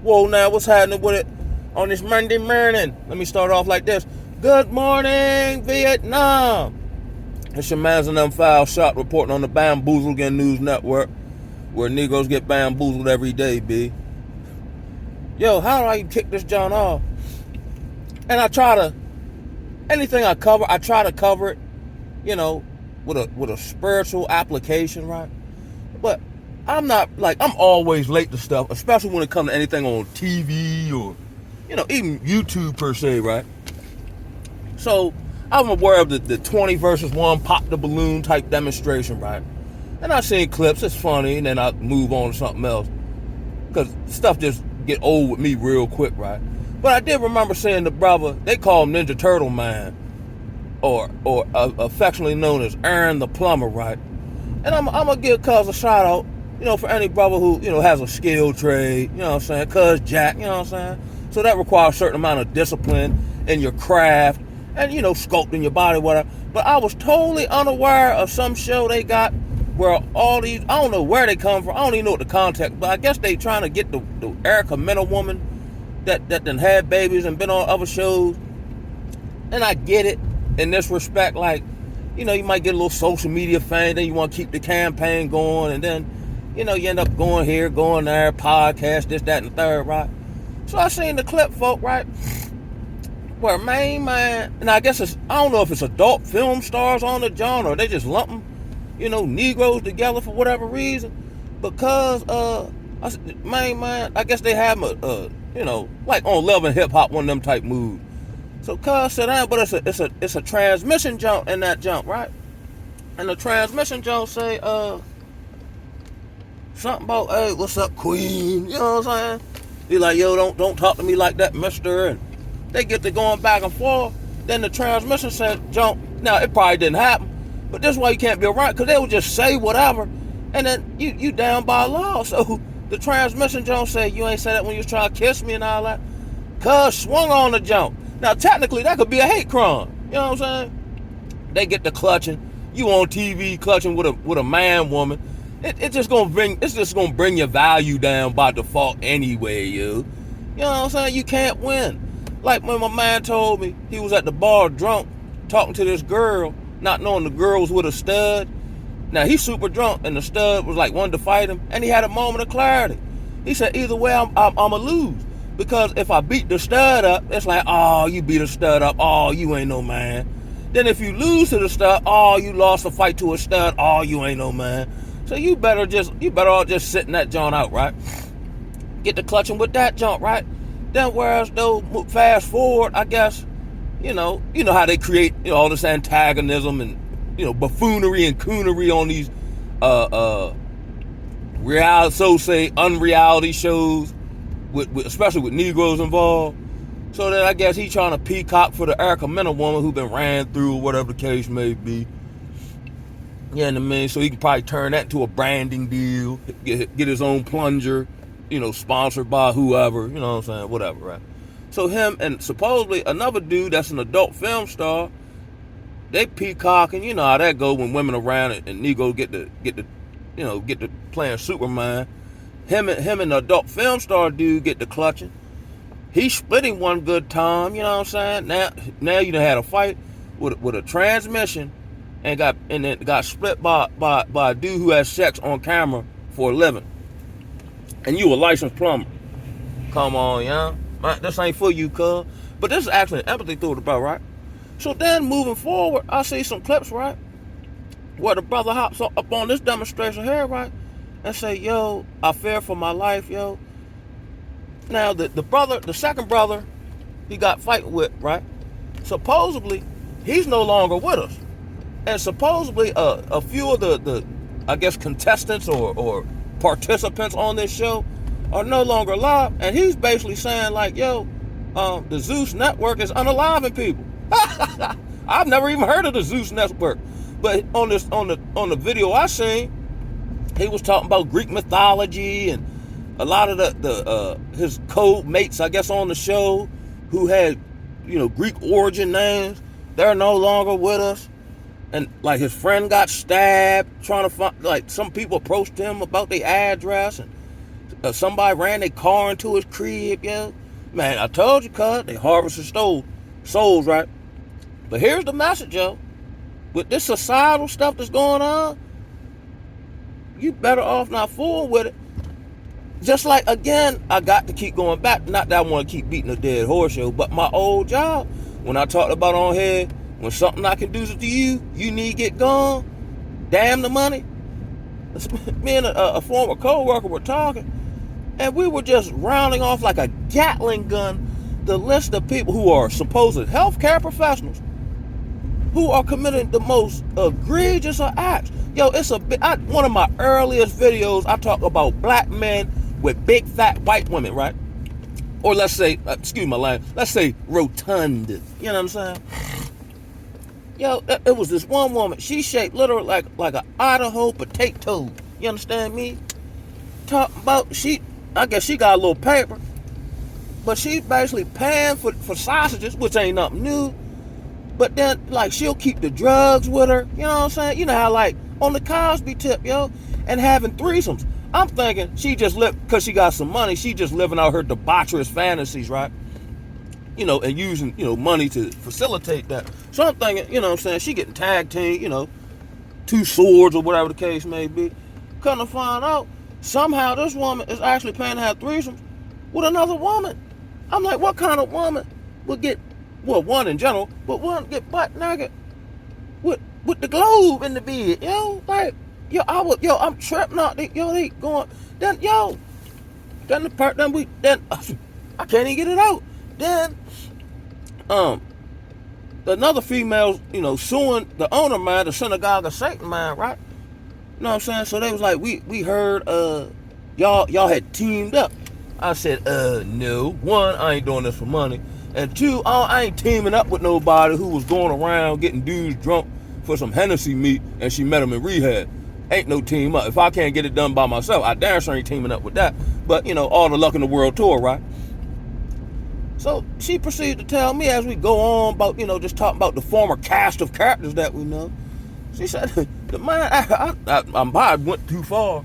Whoa, now what's happening with it on this Monday morning? Let me start off like this. Good morning, Vietnam. It's your man's and them foul shot reporting on the Bamboozled News Network, where Negroes get bamboozled every day, B. Yo, how do I kick this John off? And anything I cover, I try to cover it, with a spiritual application, right? But I'm always late to stuff, especially when it comes to anything on TV or, even YouTube per se, right? So I'm aware of the 20 versus 1 pop the balloon type demonstration, right? And I've seen clips, it's funny, and then I move on to something else. Because stuff just get old with me real quick, right? But I did remember seeing the brother, they call him Ninja Turtle Man, or affectionately known as Aaron the Plumber, right? And I'm going to give Cuz a shout out, for any brother who, has a skill trade, Cuz Jack, So that requires a certain amount of discipline in your craft and, sculpting your body, whatever. But I was totally unaware of some show they got where all these, I don't know where they come from, I don't even know what the context, but I guess they trying to get the Erica Mena woman that done had babies and been on other shows. And I get it in this respect, like, you might get a little social media fame, then you want to keep the campaign going, and then, you end up going here, going there, podcast, this, that, and the third, right? So I seen the clip, folk, right? Where main man, and I guess I don't know if it's adult film stars on the joint or they just lump them, Negroes together for whatever reason. Because, main man, I guess they have like on Love and Hip Hop, one of them type moves. So Cuz said, but it's a transmission jump in that jump, right? And the transmission jump say, something about, hey, what's up, Queen? You know what I'm saying? Be like, yo, don't talk to me like that, mister. And they get to going back and forth. Then the transmission said jump. Now, it probably didn't happen, but this is why you can't be around, because they would just say whatever, and then you down by law. So the transmission jump said, you ain't say that when you was trying to kiss me and all that. Cuz swung on the jump. Now, technically, that could be a hate crime. You know what I'm saying? They get the clutching. You on TV clutching with a man woman. It's just gonna bring your value down by default anyway, you. You know what I'm saying? You can't win. Like when my man told me he was at the bar drunk, talking to this girl, not knowing the girl was with a stud. Now he's super drunk, and the stud was like wanting to fight him, and he had a moment of clarity. He said, either way, I'ma lose. Because if I beat the stud up, it's like, oh, you beat a stud up, oh, you ain't no man. Then if you lose to the stud, oh, you lost a fight to a stud, oh, you ain't no man. So you better all just sit in that joint out, right? Get the clutching with that joint, right? Then whereas though, fast forward, I guess, you know how they create, all this antagonism and, buffoonery and coonery on these, unreality shows, with especially with Negroes involved. So then I guess he's trying to peacock for the Erica Mena woman who been ran through, or whatever the case may be. You know what I mean? So he can probably turn that into a branding deal, get his own plunger, sponsored by whoever, you know what I'm saying, whatever, right? So him and supposedly another dude that's an adult film star, they peacocking, you know how that go when women around and Negro get to playing Superman. Him and the adult film star dude get the clutching. He split him one good time, you know what I'm saying? Now you done had a fight with a transmission and got split by a dude who has sex on camera for a living. And you a licensed plumber. Come on, this ain't for you, cuz. But this is actually an empathy thought about, right? So then moving forward, I see some clips, right? Where the brother hops up on this demonstration here, right? And say, yo, I fear for my life, yo. Now, the second brother he got fighting with, right? Supposedly, he's no longer with us. And supposedly, a few of the I guess, contestants or participants on this show are no longer alive. And he's basically saying, like, yo, the Zeus Network is unaliving people. I've never even heard of the Zeus Network. But on the video I seen, he was talking about Greek mythology and a lot of his co-mates, I guess, on the show who had, Greek origin names. They're no longer with us. And like his friend got stabbed trying to find, like some people approached him about their address, and Somebody ran their car into his crib, yo. Man, I told you, cuz, they harvested souls, right? But here's the message, yo. With this societal stuff that's going on, you better off not fooling with it. Just like, again, I got to keep going back. Not that I want to keep beating a dead horse, yo, but my old job, when I talked about on here, when something I can do to you, you need to get gone, damn the money. Me and a former co-worker were talking, and we were just rounding off like a Gatling gun the list of people who are supposed healthcare professionals who are committing the most egregious of acts. Yo, it's one of my earliest videos, I talk about black men with big fat white women, right? Or let's say, excuse my language, let's say rotund. You know what I'm saying? Yo, it was this one woman. She shaped literally like an Idaho potato. You understand me? Talking about I guess she got a little paper, but she's basically paying for sausages, which ain't nothing new. But then, like, she'll keep the drugs with her. You know what I'm saying? You know how, like, on the Cosby tip, yo, and having threesomes. I'm thinking she just lived, because she got some money, she just living out her debaucherous fantasies, right? You know, and using, money to facilitate that. So I'm thinking, you know what I'm saying, she getting tag team, 2 swords or whatever the case may be. Come to find out, somehow this woman is actually paying to have threesomes with another woman. I'm like, what kind of woman would get, well, one in general, but one get butt naked with the globe in the bed, yo? Like, I'm tripping out, they going, then I can't even get it out. Then, another female, suing the owner, man, the synagogue of Satan, man, right? You know what I'm saying? So they was like, we heard, y'all had teamed up. I said, no. 1, I ain't doing this for money. And 2, I ain't teaming up with nobody who was going around getting dudes drunk for some Hennessy meat and she met him in rehab. Ain't no team up. If I can't get it done by myself, I damn sure ain't teaming up with that. But, all the luck in the world tour, right? So she proceeded to tell me as we go on about, just talking about the former cast of characters that we know. She said, the man, I went too far.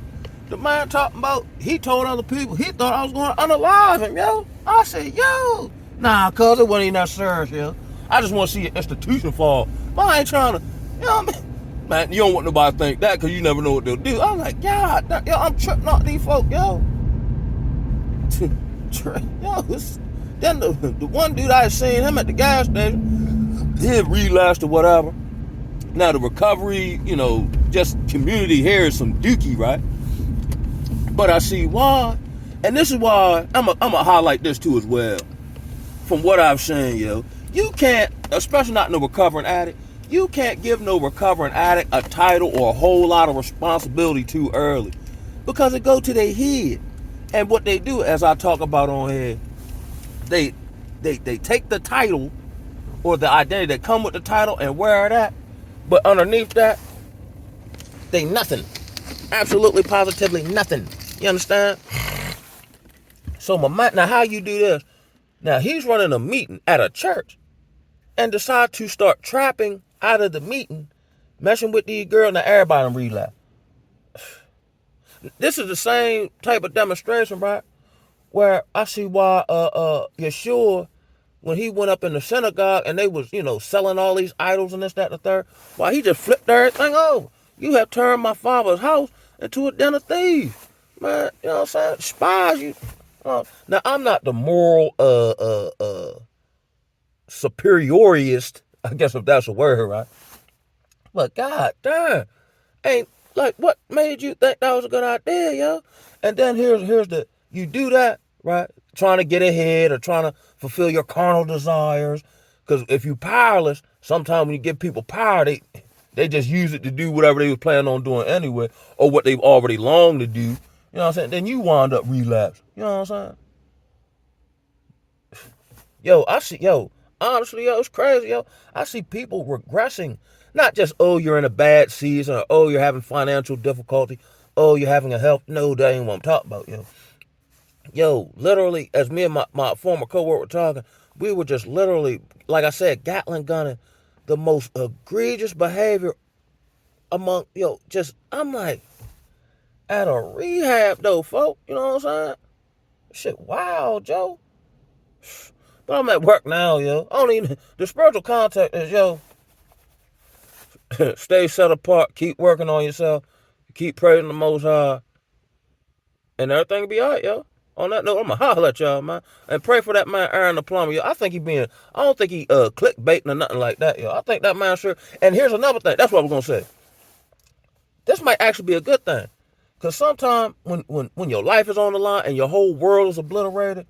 The man talking about, he told other people, he thought I was going to unalive him, yo. I said, yo, nah, cuz it wasn't even that serious, yo. I just want to see an institution fall. But I ain't trying to, you know what I mean? Man, you don't want nobody to think that because you never know what they'll do. I'm like, God, yo, I'm tripping out these folk, yo. Then the one dude I had seen him at the gas station, he had relapsed or whatever. Now the recovery, just community here is some dookie, right? But I see why, and this is why I'm gonna highlight this too as well. From what I've seen, yo, you can't, especially not no recovering addict, you can't give no recovering addict a title or a whole lot of responsibility too early, because it go to their head. And what they do, as I talk about on here, they take the title or the identity that come with the title and wear that, but underneath that, they nothing. Absolutely, positively nothing. You understand? So now how you do this? Now he's running a meeting at a church and decide to start trapping out of the meeting, messing with these girls. Now everybody in relapse. This is the same type of demonstration, right? Where I see why Yeshua, when he went up in the synagogue and they was, selling all these idols and this, that, and the third, why he just flipped everything over. You have turned my father's house into a den of thieves. Man, you know what I'm saying? Spies, you. Now, I'm not the moral superiorist, I guess if that's a word, right? But God damn, ain't like what made you think that was a good idea, yo? And then here's you do that, right? Trying to get ahead or trying to fulfill your carnal desires. Because if you powerless, sometimes when you give people power, they just use it to do whatever they were planning on doing anyway, or what they've already longed to do. You know what I'm saying? Then you wind up relapse. You know what I'm saying? Honestly, it's crazy, yo. I see people regressing. Not just, you're in a bad season, or, you're having financial difficulty, you're having a health. No, that ain't what I'm talking about, yo. Yo, literally, as me and my former coworker were talking, we were just literally, like I said, Gatling gunning the most egregious behavior among, I'm like, at a rehab, though, folk. You know what I'm saying? Shit, wow, Joe. But I'm at work now, yo. I don't even, the spiritual contact is, yo, stay set apart, keep working on yourself, keep praising the Most High, and everything will be all right, yo. On that note, I'm gonna holler at y'all, man, and pray for that man Aaron the plumber, yo. I don't think he clickbaiting or nothing like that, yo. I think that man sure. And here's another thing. That's what I was gonna say. This might actually be a good thing, cause sometimes when your life is on the line and your whole world is obliterated,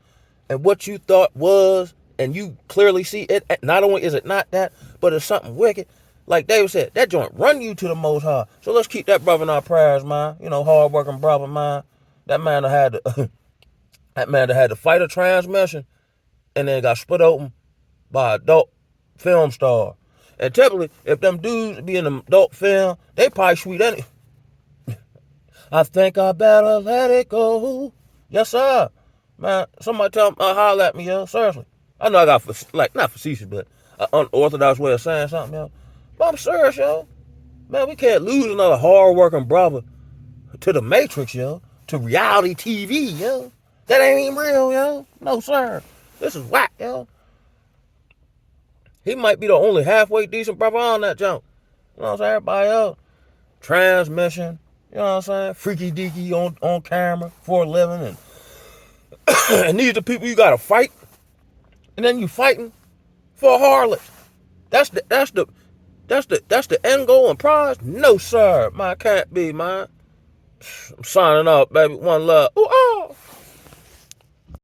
and what you thought was, and you clearly see it, not only is it not that, but it's something wicked. Like David said, that joint run you to the Most High. So let's keep that brother in our prayers, man. You know, hard-working brother, man. That man that had to, that man that had to fight a transmission and then got split open by an adult film star. And typically, if them dudes be in an adult film, they probably sweet any. I think I better let it go. Yes, sir. Man, somebody tell me, holler at me, yo. Seriously. I know I got, not facetious, but an unorthodox way of saying something, yo. But I'm serious, yo. Man, we can't lose another hard-working brother to the Matrix, yo. To reality TV, yo. That ain't even real, yo. No, sir. This is whack, yo. He might be the only halfway decent brother on that jump. You know what I'm saying? Everybody else. Transmission. You know what I'm saying? Freaky deaky on camera for a living. And these are the people you gotta fight. And then you fighting for a harlot. That's the end goal and prize? No, sir. Man, can't be, man. I'm signing off, baby. One love. Ooh, oh.